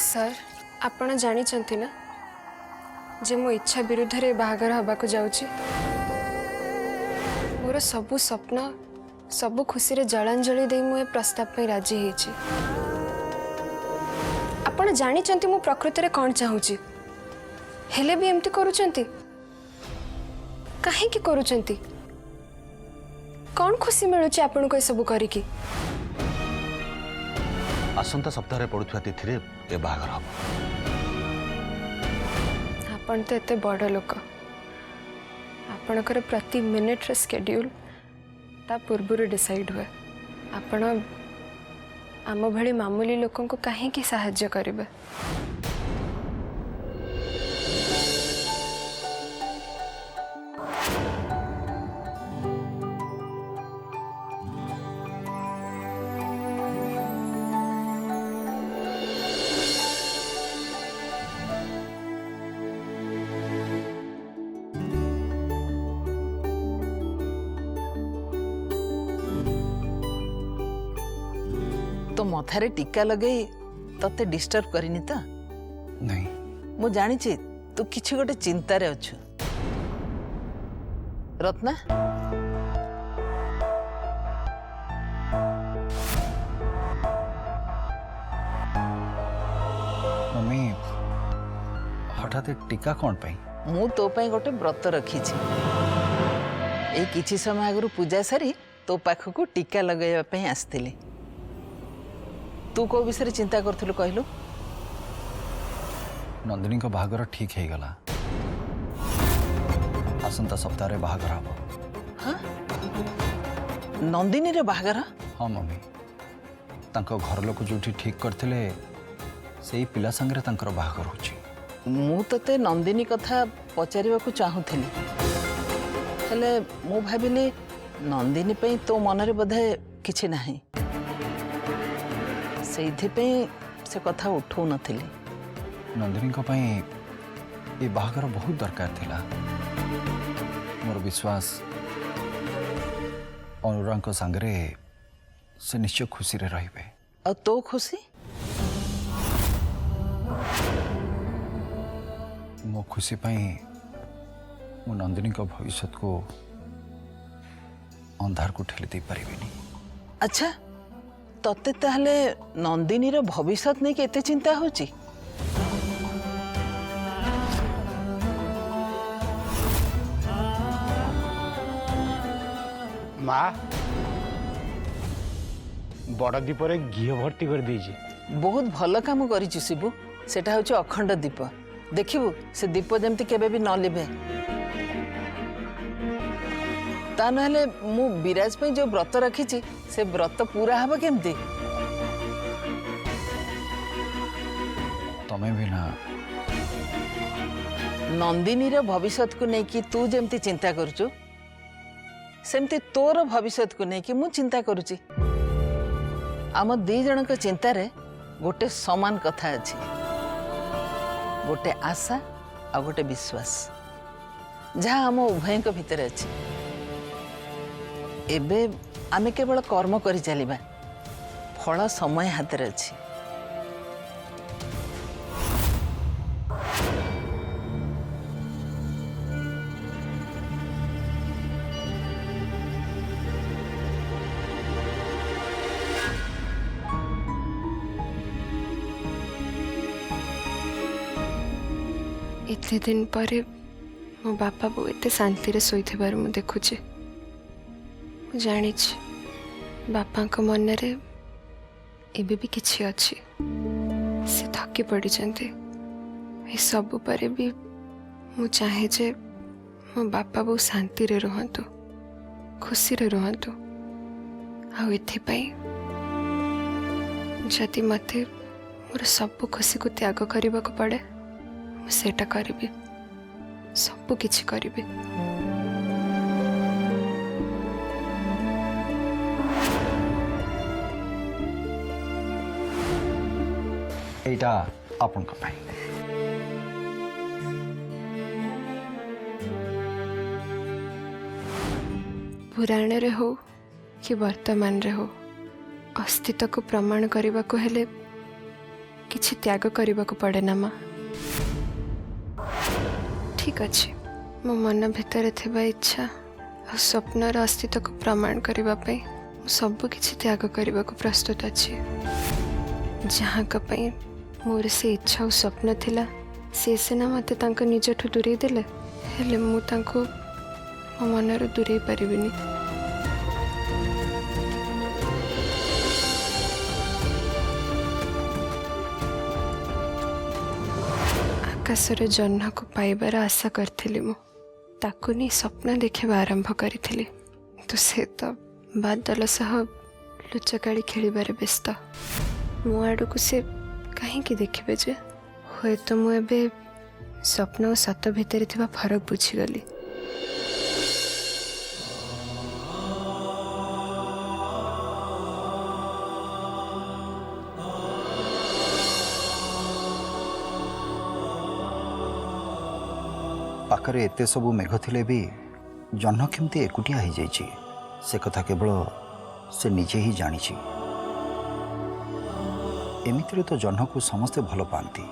Sir आपण जानी ना जे मो इच्छा विरुद्ध रे बाहागर हवा को जाउची मोर सबु स्वप्न सबु खुशी रे जलांजलि दे मु ए प्रस्ताव पे राजी हेची। आपण जानी मु प्रकृति रे कौन चाहूची हेले भी एमती करूचंती काहे की करूचंती कौन खुशी मिलुची आपण को ए सब करिकी। आसंता सप्ताह पड़ुवा तिथि ए बाहागर हम आपण तो एते बड़ लोक आपणकर प्रति मिनिट रे स्केड्यूल ता पूर्व डिसाइड हुए आपण आम भली मामूली लोकों को काहे की सहाय्य करिवे। तो मथारे टीका लगे तते डिस्टर्ब करनी तो नहीं मु जानी तू किछि गोटे चिंता रे अछु रत्ना। मम्मी हठात टीका कौन पाई मु तो पई गोटे व्रत रखी ए किछि समय आगु पूजा सारी तो पाखकू टीका लगाइबा पई आस्थिली। तू को विषय चिंता करथुलु कहलु। नंदिनी को बाहागर ठीक है गला आसंता सप्ताह बाहागर हम। हाँ नंदिनी रे बाहागर। हाँ मम्मी तांको घर लोक जो ठीक करथिले सेई पिला संगे तांकर बाहागर होची। मु तते नंदिनी कथा पचारिबा को चाहूथली हेले मु भाबिली नंदिनी पई तो मन रे बधे किछि नाही से कथा उठौ नथिली। नंदिनी को पई ये बाहागर बहुत दरकार थिला मोर विश्वास अनुराग को संगरे से निश्चय खुशी रे रहिबे। और तो खुशी मो खुशी पई मो नंदिनी को भविष्य को अंधार को ठेली दे परिबेनी। अच्छा तते ताहले नंदिनी रो भविष्य नहीं केते चिंता होची। माँ बड़ दीपर घी भर्ती कर दीजिए। बहुत भल काम करिछु शिबू सेटा होची अखंड दीप देखिबू से दीप जेमती केबे भी न लिभे ता नहले मु विराज पे जो व्रत रखी से व्रत पूरा हबा केमती। तमे भी ना नंदिनी रो भविष्य को नहीं कि तू जेमती चिंता करूचु सेमती तोर भविष्य को नहीं कि मु चिंता करूची। आम दी जन को चिंता रे गोटे समान कथा अछि गोटे आशा आ गोटे विश्वास जहाँ आम उभय भितर अछि। एबे आमे केवल कर्म करी चलिबा फल समय हाथ रे अछि। इतने दिन पर मो बापा बो एते शांति रे सोइथिबार मु देखुची जानी बापा को मन रे एबे भी किछि अछि से थकी पड़ी चंते ए सब पर भी मु चाहे जे मो बापा बो शांति रे रहंतु खुशी रे रहंतु आ एथि पई जति मते मोर सब खुशी को त्याग करबा को पड़े मु सेटा करबी सब किछि करबी। एटा आपन को पाई पुराण रे हो कि वर्तमान रे हो अस्तित्व को प्रमाण करने को हेले किछि त्याग करने को पड़े ना माँ। ठीक अच्छे मो मन भितर थिबा इच्छा और स्वप्नर अस्तित्व को प्रमाण करने सब किछि त्याग करने को प्रस्तुत अच्छे। जहाँ कपाई मोर से इच्छा और स्वप्न थिला से सिना मते तांको निजठु दूरे देले हेले मु तांको मो मनरु दूरे परिबिनी। आकाशर जह्न को पाइबार आशा करथिली मु ताकु नहीं स्वप्न देखा आरंभ करी तो से तो बादल सह लुचकाड़ी खेलिबारे व्यस्त मो आड़ को से कहीं देखिबे जे हुए तो मुझे स्वप्न और सत भितर थिबा फरक बुझीगली। पाखरे एते सबू मेघ थिले भी जह्न केमती एकुटिया हो जाइए से कथा केवल से निजे ही जानी। एमितिरे तो जह्न को समस्ते भल पाती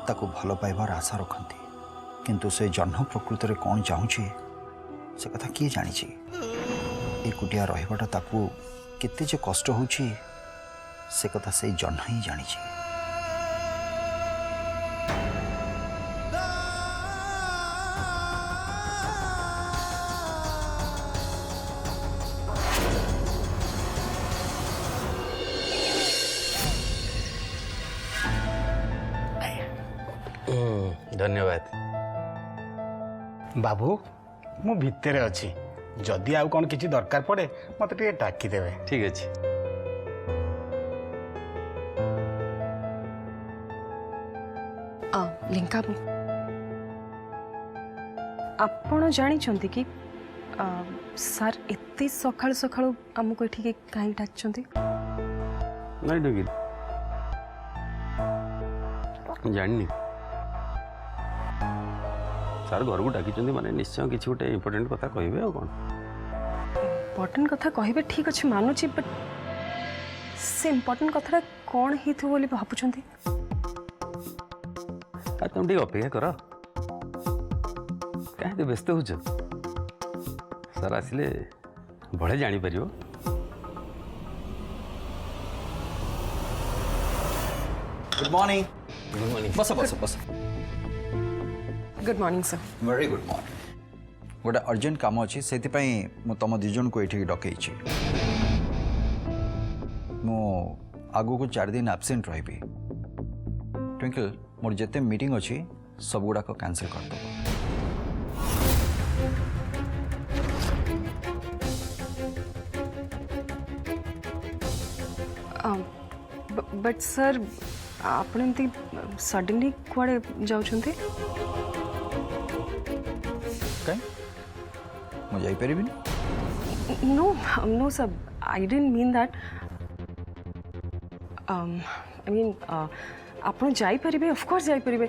ताको भल पाइबार आशा रखती किंतु से जह्न प्रकृत में कौन चाहूँचे से कथा किए जानी। एकुटिया रहिबाटा ताको केते जे कष्ट होची से कथा से जह्न ही जानी। धन्यवाद बाबू मु भितरे अच्छी जदि आउ कौन किसी दरकार पड़े मत टे डाकी देवे। ठीक अच्छे लिंका आपण जानी कि सर एत सकाळु सकाळु आमको ये कहीं डाकचंती नहीं डुगी जानी सार घर को डाकी माने निश्चय किसी गोटे इम्पोर्टेंट कथा कहे आ कौन इम्पोर्टेंट कथा कहे ठीक अच्छे मानुची बट से इम्पोर्टेंट कथा कौन ही भावुंट तुम टे अपेक्षा कर कहीं व्यस्त हो सर आसिले भले जापर। Good morning. गुड मॉर्निंग बस बस बस। Good morning sir. Very good morning. गोटे अर्जेंट काम अच्छी से तुम दिजन को ये डकई मु आगु को 4 दिन एब्सेंट रही। ट्विंकल मोर जिते मीटिंग अच्छी सब गुड़ाक कैंसिल कर दो। बट सर आप सडनली कुआड़े जाउछंती कहीं मुझे जाइपर no no sir I didn't mean that I mean आप जाइपर ऑफ कोर्स जाइपर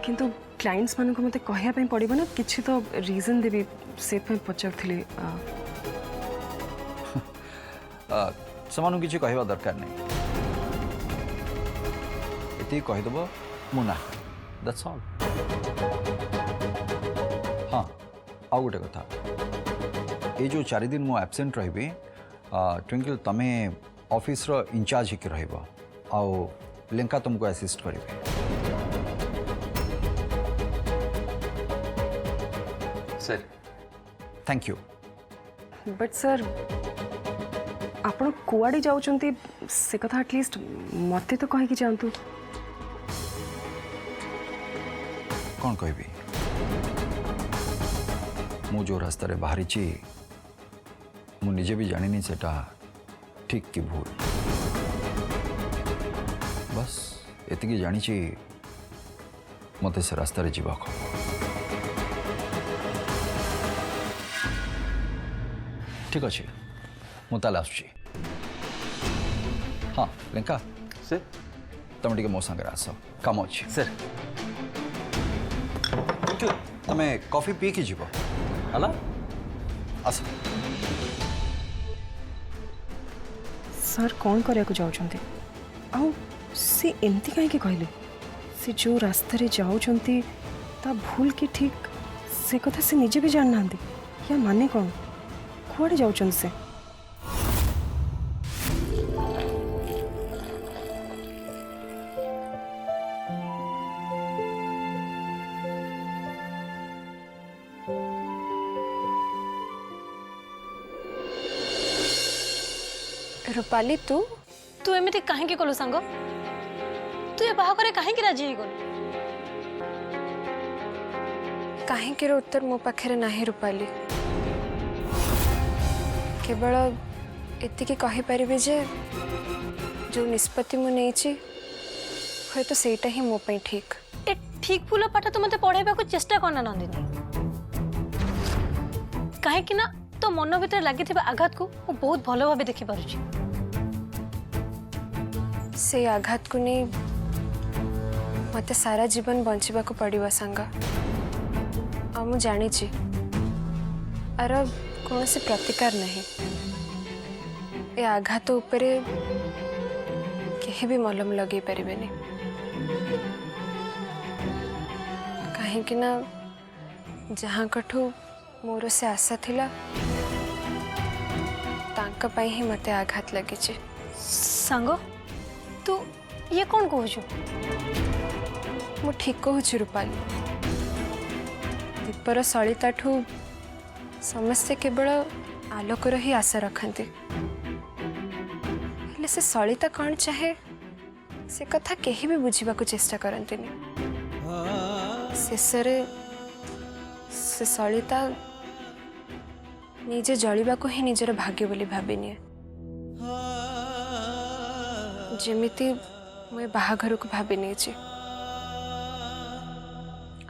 किंतु क्लाइंट्स मानक मते कहया पे पड़िबो ना किछि तो रीजन देबी से पे पचारथिली समान किसी कहवा दरकार नहीं ये कहीदेव मुना दैट्स ऑल। हाँ आउ गोटे कथा ये जो 4 दिन मु एब्सेंट रही ट्विंकल तमे ऑफिस रो इंचार्ज होकर रहिबो आउ लिंका तुमको असिस्ट करेंगे। Sir thank you. But sir आपण कुआड़े जाउचंती से कथा एटलिस्ट मते तो कहि कि जानतु कौन कहबी मु जो रास्ता रे बाहरी ची मु निजे भी जानी नहीं सेटा ठीक कि भूल बस एतिकी जानी ची मते से रास्ता रे जीवा को ठीक अच्छे मु ताले आसुची। हाँ लिंका सर तुम टे मो सांगे आस काम अच्छे सर तमे कॉफी पी कि जीव हला आस। सर कौन करिया को जाउचंती आउ सी एमती कहीं कहले सी जो रास्ता रे जाऊँगी ता भूल कि ठीक से कथा से निजे भी जान ना या माने कौन कुआड़े जाऊँ से रूपाली तू तू एमती कहीं कलु सांग तू ये बाहाघर कहीं राजी गलु कहीं उत्तर मो पाखे ना रूपाली केवल एतिकी कहीपर जे जो निष्पत्ति मु नहीं हे तो सेटा ही मो पई ठीक ए ठीक फुल पाठ तू मते पढ़ाइबा को चेष्टा करना नंदिनी कहीं ना तो मन भीतर लगी आघात को मु बहुत भल भाव देखि पारुछि से आघात को नहीं मते सारा जीवन बंचिबा को पड़िबा संगा आ मु जानी छी आर कौन से प्रतिकार नहीं ए आघात उपरे केही भी मलम लगे परिबेनी कहीं कि ना जहाँ कठू मोर से आशा थिला तांका पाई ही मते आघात लगी छी सांग तू ये कौन कहू मु ठीक कहूँ रूपाली दीपर सलिता ठू समस्ते केवल आलोकर ही आशा रखते हेले से सलिता कौन चाहे से कथा केही भी बुझीबा को चेष्टा करंतिनी शेषरे से सलिता निजे जलिबा को ही निजर भाग्य बोली भाबी निए जेमिति मुझे बाहाघर को भाभी नहीं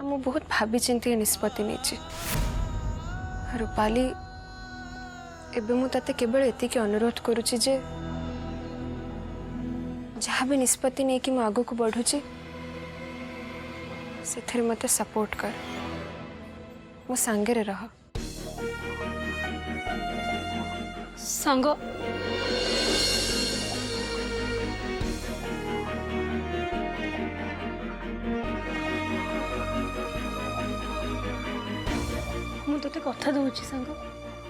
मु बहुत भाभी चिंती निष्पत्ति नहीं रूपाली एबे मु ताते केवल एतिकी अनुरोध करुची जे जहाँ भी निष्पत्ति नहीं कि मु आगो को बढ़ुची से मते सपोर्ट कर मु सांगे रे रह सांग मुझे कथा दूची सांग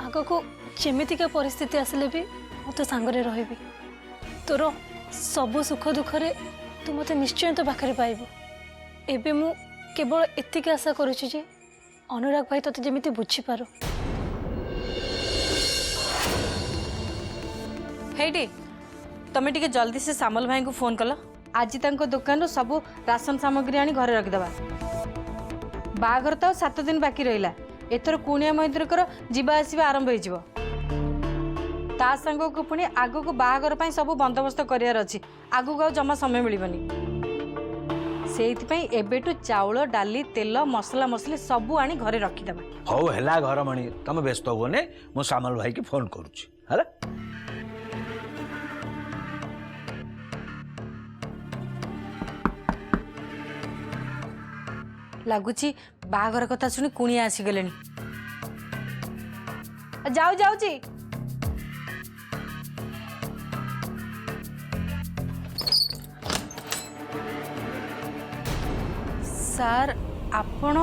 आग को जमीतिका परिस्थिति आसिले भी मत सांगरे रही तोर सब सुख दुखरे तू मत निश्चय तो पाखे पाइबू एबे मु केवल एतिक आशा करुछि जे अनुराग भाई तोते जमीती बुझीपार हेडी तमें टिके जल्दी से सामल भाई को फोन कल आज तक दुकान सब राशन सामग्री आनी घरे रखिदबा बाघर तो 7 दिन बाकी रहिला एथर कुणिया मैत्रकर जीवा आसवा आरंभ हो ता सांग को पुणी आग को बाघर सब बंदोबस्त करार अच्छी आग को जमा समय मिलबनी से एबेटू चाउल डाली तेल मसला मसली सबू आनी घरे रखिदबा हौ हैला घर मणि तुम व्यस्त होने मु सामल भाई की फोन करुच्ची है लगुच बाघर कथा शुणी कुणिया आसीगले जाऊ जाऊची सार आपण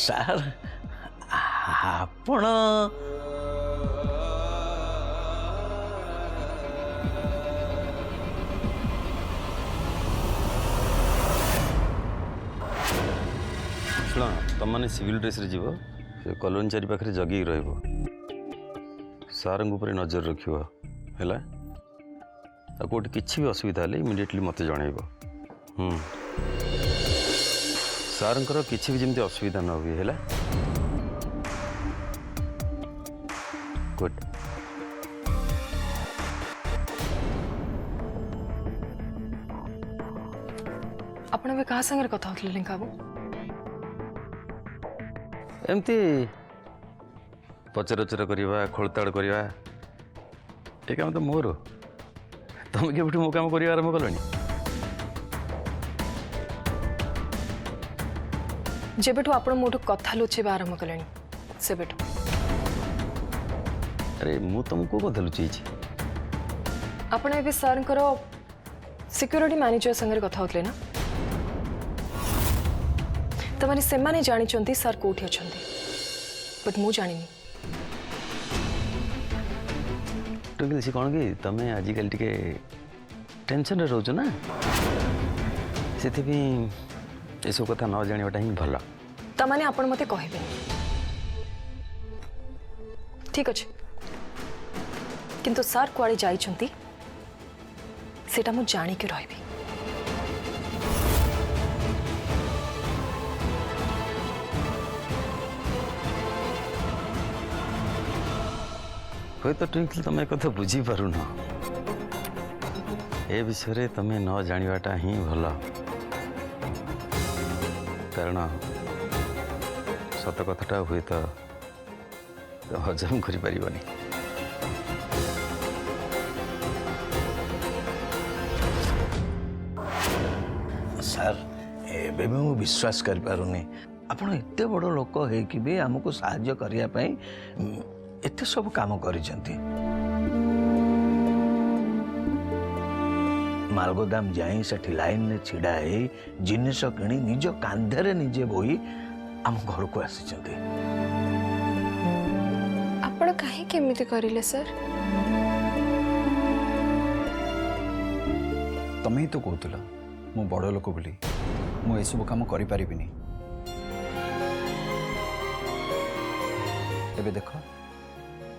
सार आपण शुण तुम मैंने सिविल ड्रेस रे जीव से कॉलोनी चारि पाखे जगी रहिबो सार नजर रखियो हैला आ कोटी किछि भी असुविधा हेले इमिडिएटली मते जणाइबो सारंकर किछि भी जमती असुविधा न हुए हैला गुड ଆପଣ ଏବେ କାହା ସାଙ୍ଗରେ କଥା ହେଉଥିଲେ ଲେଙ୍କା ବାବୁ? एमती पचरचर करवा खोलताड़ करवा ये काम तो मोर तुम के मो काम कर आरंभ कल जेबेठू आपण मोठू कथा लुचेबा आरंभ कलेनी सेबेठू अरे मु तुमको कथा लुचेई आपण एबे सरंकर सिक्योरिटी मैनेजर संगे कथा होतले ना तमारी सेमाने जानी चंती सर कोठी अछंती बट मु जानिनी टुकिल सी कौन कि तमें आजिकल टिके टेंशन रे रोज ना से ये सब कथा न जानिबाटा ही भल तमाने आपण मते कहबे ठीक अछि किंतु सर कुआडे जाई चंती सेटा मु जानि के रहबी हुए तो ट्विंकल तुम एक कथा बुझी पारुन ए विषय तुम न जानिबाटा ही भल कारण सत कथाटा हुए तो हजम कर पारिबनी ସାର୍ ଏବେ ବି ମୁଁ ବିଶ୍ୱାସ କରିପାରୁନି ଆପଣ ଏତେ ବଡ଼ ଲୋକ ହେଇକି ବି ଆମକୁ ସାହାଯ୍ୟ କରିବା ପାଇଁ ଏତେ ସବୁ କାମ କରିଛନ୍ତି ମାଲଗୋଦାମ ଯାଇ ସେଠି ଲାଇନରେ ଛିଡ଼ା ହେଇ ଜିନିଷ କିଣି ନିଜ କାନ୍ଧରେ ନିଜେ ବୋହି ଆମ ଘରକୁ ଆସିଛନ୍ତି ଆପଣ କାହିଁକି ଏମିତି କରିଲେ ସାର୍? ତମେ ହିଁ ତ କହୁଥିଲ ମୁଁ ବଡ଼ ଲୋକ ବୋଲି ମୁଁ ଏସବୁ କାମ କରିପାରିବିନି ଏବେ ଦେଖ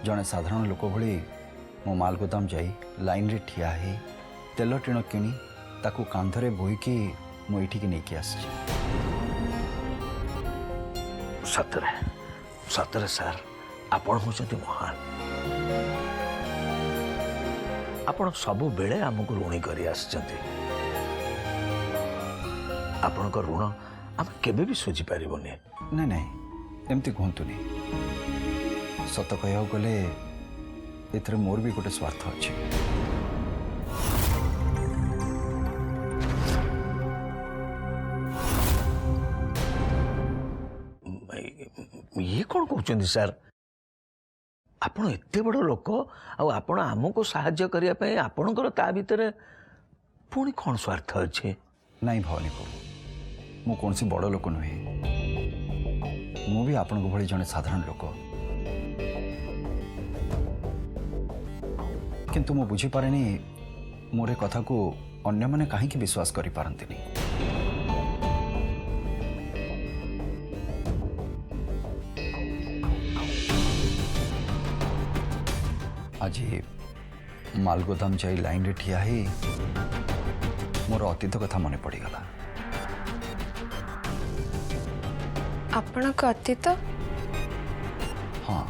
ଜଣେ ସାଧାରଣ ଲୋକ ଭଳି ମୁଁ ମାଲ ଗୋଦାମ ଯାଇ ଲାଇନରେ ଠିଆ ହେଇ ତେଲ ଟିଣ କିଣି ତାକୁ କାନ୍ଧରେ ବୋହିକି ମୁଁ ଏଠିକି ନେଇକି ଆସିଛି ସତରେ ସତରେ ସାର୍ ଆପଣ ହେଉଛନ୍ତି ମହାନ ଆପଣ ସବୁବେଳେ ଆମକୁ ଋଣୀ କରି ଆସିଛନ୍ତି ଆପଣଙ୍କ ଋଣ ଆମେ କେବେ ବି ଶୁଝି ପାରିବୁନି ନାଇଁ ନାଇଁ ଏମିତି କୁହନ୍ତୁନି ସତ କହିବାକୁ ଗଲେ ଏଥିରେ ମୋର ବି ଗୋଟେ ସ୍ୱାର୍ଥ ଅଛି ଇଏ କ'ଣ କହୁଛନ୍ତି ସାର୍ ଆପଣ ଏତେ ବଡ଼ ଲୋକ ଆଉ ଆପଣ ଆମକୁ ସାହାଯ୍ୟ କରିବା ପାଇଁ ଆପଣଙ୍କର ତା ଭିତରେ ପୁଣି କ'ଣ ସ୍ୱାର୍ଥ ଅଛି ନାଇଁ ଭବାନୀ ବାବୁ ମୁଁ କୌଣସି ବଡ଼ ଲୋକ ନୁହେଁ ମୁଁ ବି ଆପଣଙ୍କ ଭଳି ଜଣେ ସାଧାରଣ ଲୋକ କିନ୍ତୁ ମୁଁ ବୁଝିପାରେନି ମୋର ଏ କଥାକୁ ଅନ୍ୟମାନେ କାହିଁକି ବିଶ୍ୱାସ କରିପାରନ୍ତିନି ଆଜି ମାଲଗୋଦାମ ଯାଇ ଲାଇନରେ ଠିଆ ହେଇ ମୋର ଅତୀତ କଥା ମନେ ପଡ଼ିଗଲା ଆପଣଙ୍କ ଅତୀତ? ହଁ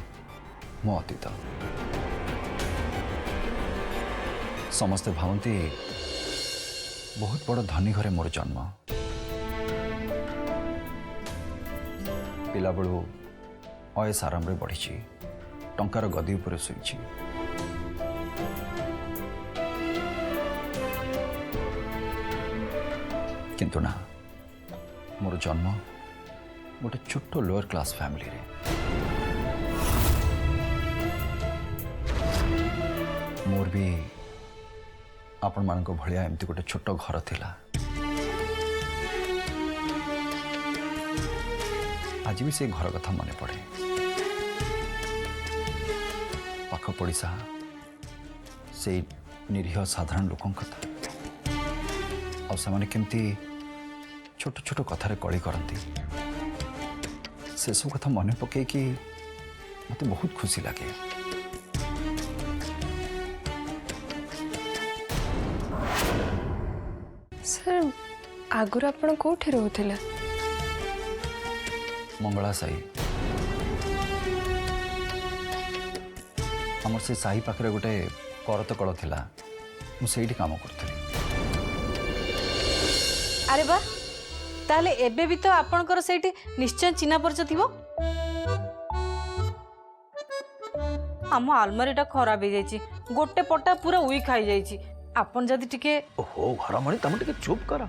ମୋ ଅତୀତ ସମସ୍ତେ ଭାବନ୍ତି ବହୁତ ବଡ଼ ଧନୀ ଘରେ ମୋର ଜନ୍ମ ପିଲାବେଳୁ ଅୟସ ଆରାମରେ ବଢ଼ିଛି ଟଙ୍କାର ଗଦି ଉପରେ ଶୋଇଛି କିନ୍ତୁ ନା ମୋର ଜନ୍ମ ଗୋଟେ ଛୋଟ ଲୋୟର କ୍ଲାସ୍ ଫ୍ୟାମିଲିରେ ମୋର ବି ଆପଣମାନଙ୍କ ଭଳିଆ ଏମିତି ଗୋଟେ ଛୋଟ ଘର ଥିଲା ଆଜି ବି ସେଇ ଘର କଥା ମନେ ପଡ଼େ ପାଖ ପଡ଼ିଶା ସେଇ ନିରୀହ ସାଧାରଣ ଲୋକଙ୍କ କଥା ଆଉ ସେମାନେ କେମିତି ଛୋଟ ଛୋଟ କଥାରେ କଳି କରନ୍ତି से सब कथा मन पकई कि मत बहुत खुशी लगे। सर आगुर आपण कोठी रहउथिला? मंगला साई आमर से साही पाखरे गोटे करत कल थिला, मु सेठी काम करथली। अरे बा ताहले एबे भी तो आपणकर सेठी निश्चय चिन्हा परिचय थिबो। आम आलमारीटा खराब हो जाइए, गोटे पटा पूरा उई खाई जाइए। आपन जदि टिके ओहो घरमणी तुम टिके चुप कर।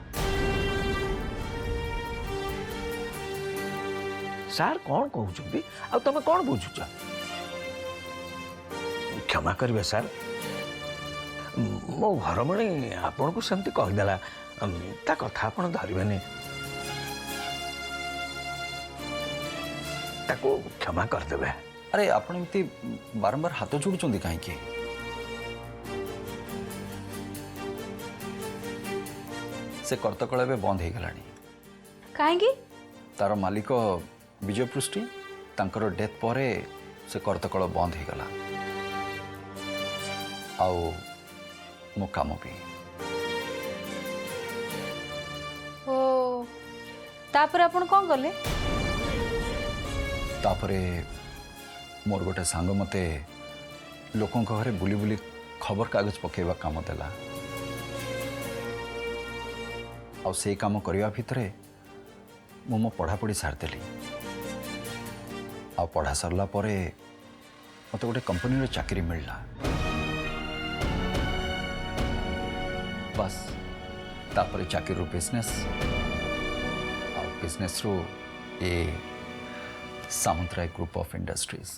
सार कौन कहते आ तुम कौन बुझुच? क्षमा करेंगे सार, मो घरमणी आपन को सेमती कहीदेला, ता कथा आपन धरबेनी, ताको क्षमा करदेबे। अरे आपण एमती बारंबार हाथ जोड़ुचंदी काहे कि? से करतकल ए बंद हो गलानी। काहेकि? तार मालिक विजय पृष्टि तांकर डेथ परे से करतकल बंद हो गला। आओ मो काम भी। ओ तापर आपन कौन गले? तापरे मोर गोटे सांग मते लोकों घरे बुली बुली खबर कागज पकेवा काम देला। आ से काम करवा भितरे मो पढ़ापढ़ी सारदेली। आ पढ़ा सरला परे मते गोटे कंपनी रे चाकरी मिलला। बस तापरे चाकरी रो बिजनेस, आ बिजनेस रो ए सामंतराय ग्रुप ऑफ इंडस्ट्रीज।